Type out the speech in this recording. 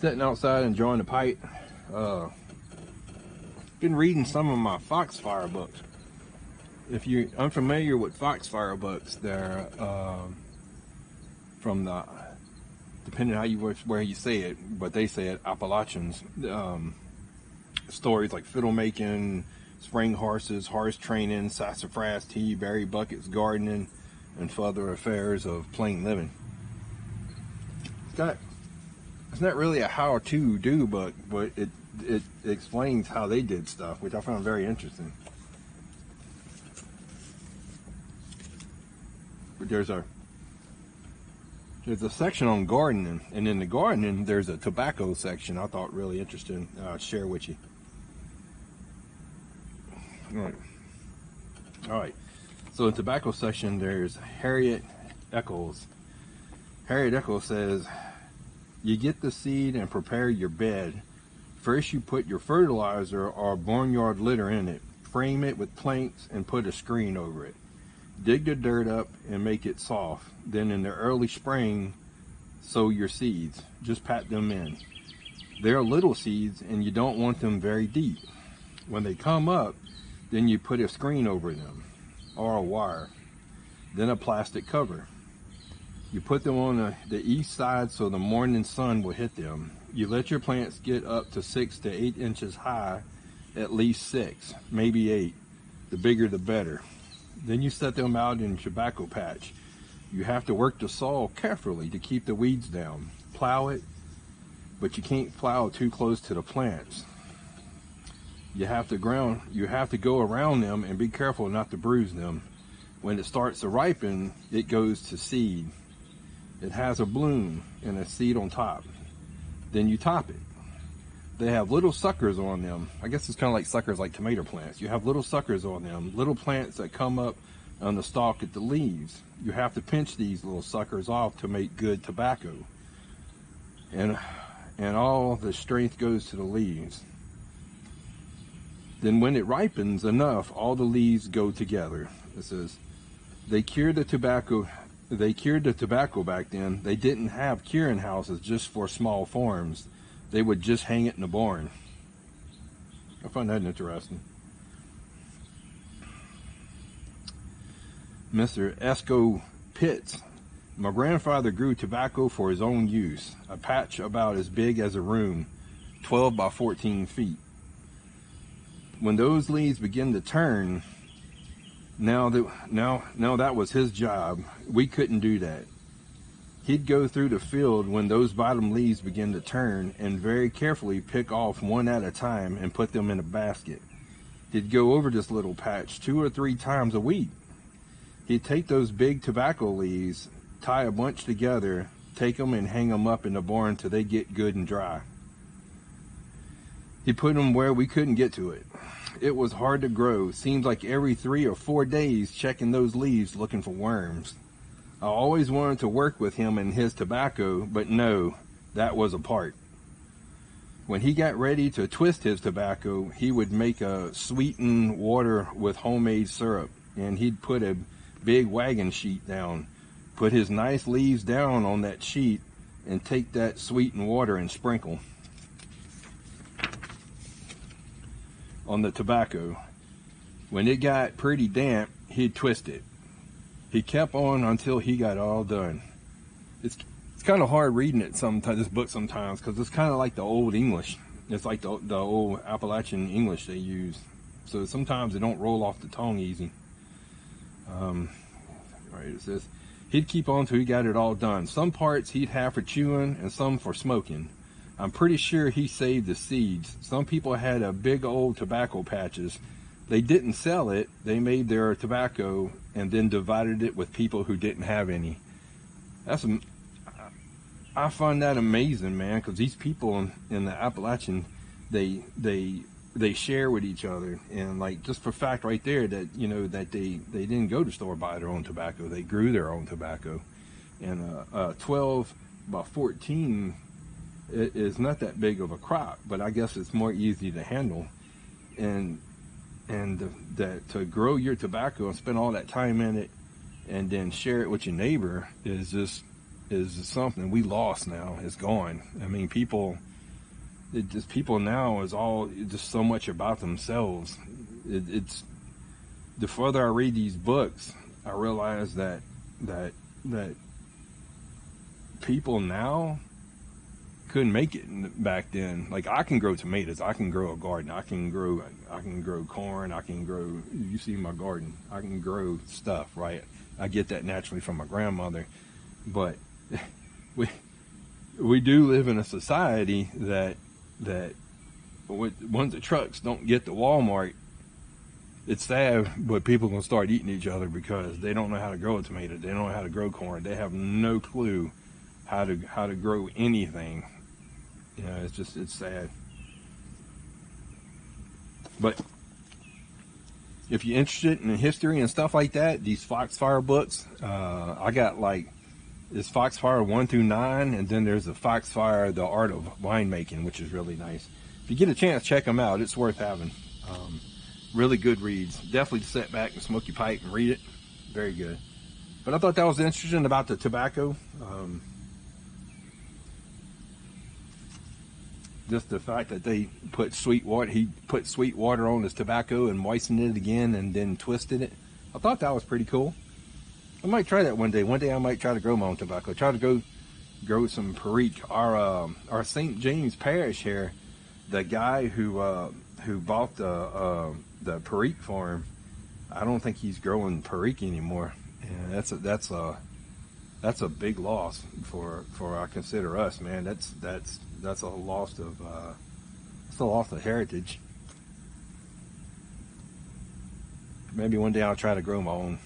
Sitting outside enjoying the pipe. Been reading some of my Foxfire books. If you're unfamiliar with Foxfire books, they're from the, depending on how where you say it, but they say it, Appalachians. Stories like fiddle making, spring horses, horse training, sassafras tea, berry buckets, gardening, and further affairs of plain living. It's not really a how-to do book, but it explains how they did stuff, which I found very interesting. But there's a section on gardening, and in the gardening there's a tobacco section I thought really interesting. I'll share with you. All right. So in the tobacco section, there's Harriet Eccles. Harriet Eccles says, you get the seed and prepare your bed. First you put your fertilizer or barnyard litter in it. Frame it with planks and put a screen over it. Dig the dirt up and make it soft. Then in the early spring, sow your seeds. Just pat them in. They're little seeds and you don't want them very deep. When they come up, then you put a screen over them, or a wire, then a plastic cover. You put them on the east side so the morning sun will hit them. You let your plants get up to 6 to 8 inches high, at least 6, maybe 8. The bigger the better. Then you set them out in tobacco patch. You have to work the soil carefully to keep the weeds down. Plow it, but you can't plow too close to the plants. You have to go around them and be careful not to bruise them. When it starts to ripen, it goes to seed. It has a bloom and a seed on top. Then you top it. They have little suckers on them. I guess it's kind of like suckers like tomato plants. You have little suckers on them, little plants that come up on the stalk at the leaves. You have to pinch these little suckers off to make good tobacco. And all the strength goes to the leaves. Then when it ripens enough, all the leaves go together. It says, they cured the tobacco back then. They didn't have curing houses just for small farms. They would just hang it in the barn. I find that interesting. Mr. Esco Pitts. My grandfather grew tobacco for his own use. A patch about as big as a room, 12 by 14 feet. When those leaves begin to turn, now that was his job. We couldn't do that. He'd go through the field when those bottom leaves begin to turn and very carefully pick off one at a time and put them in a basket. He'd go over this little patch 2 or 3 times a week. He'd take those big tobacco leaves, tie a bunch together, take them and hang them up in the barn till they get good and dry. He put them where we couldn't get to it. It was hard to grow. Seems like every 3 or 4 days checking those leaves looking for worms. I always wanted to work with him and his tobacco, but no, that was a part. When he got ready to twist his tobacco, he would make a sweetened water with homemade syrup, and he'd put a big wagon sheet down, put his nice leaves down on that sheet, and take that sweetened water and sprinkle on the tobacco. When it got pretty damp, he'd twist it. He kept on until he got all done. It's kind of hard reading it sometimes, this book sometimes, because it's kind of like the old English. It's like the old Appalachian English they use. So sometimes it don't roll off the tongue easy. Right, it says, he'd keep on till he got it all done. Some parts he'd have for chewing and some for smoking. I'm pretty sure he saved the seeds. Some people had a big old tobacco patches. They didn't sell it. They made their tobacco and then divided it with people who didn't have any. I find that amazing, man, because these people in the Appalachian, they share with each other. And like, just for fact right there that, you know, that they didn't go to the store buy their own tobacco. They grew their own tobacco. And 12 by 14 is not that big of a crop, but I guess it's more easy to handle. And that to grow your tobacco and spend all that time in it and then share it with your neighbor is is something we lost now. It's gone. I mean, people now is all just so much about themselves. It's the further I read these books, I realize that people now couldn't make it back then. Like, I can grow tomatoes, I can grow a garden, I can grow corn, you see my garden, I can grow stuff, right? I get that naturally from my grandmother. But we do live in a society that once the trucks don't get to Walmart, it's sad, but people are going to start eating each other because they don't know how to grow a tomato, they don't know how to grow corn, they have no clue how to grow anything. You know, it's sad. But if you're interested in history and stuff like that, these Foxfire books, I got like, it's Foxfire 1 through 9, and then there's the Foxfire, The Art of Winemaking, which is really nice. If you get a chance, check them out. It's worth having. Really good reads. Definitely sit back and smoke your pipe and read it. Very good. But I thought that was interesting about the tobacco. Just the fact that they put sweet water, he put sweet water on his tobacco and moistened it again and then twisted it. I thought that was pretty cool. I might try that one day. One day I might try to grow my own tobacco. Try to grow some Perique. Our St. James Parish here, the guy who bought the Perique farm, I don't think he's growing Perique anymore. And that's a big loss for I consider us, man. That's a loss of heritage. Maybe one day I'll try to grow my own.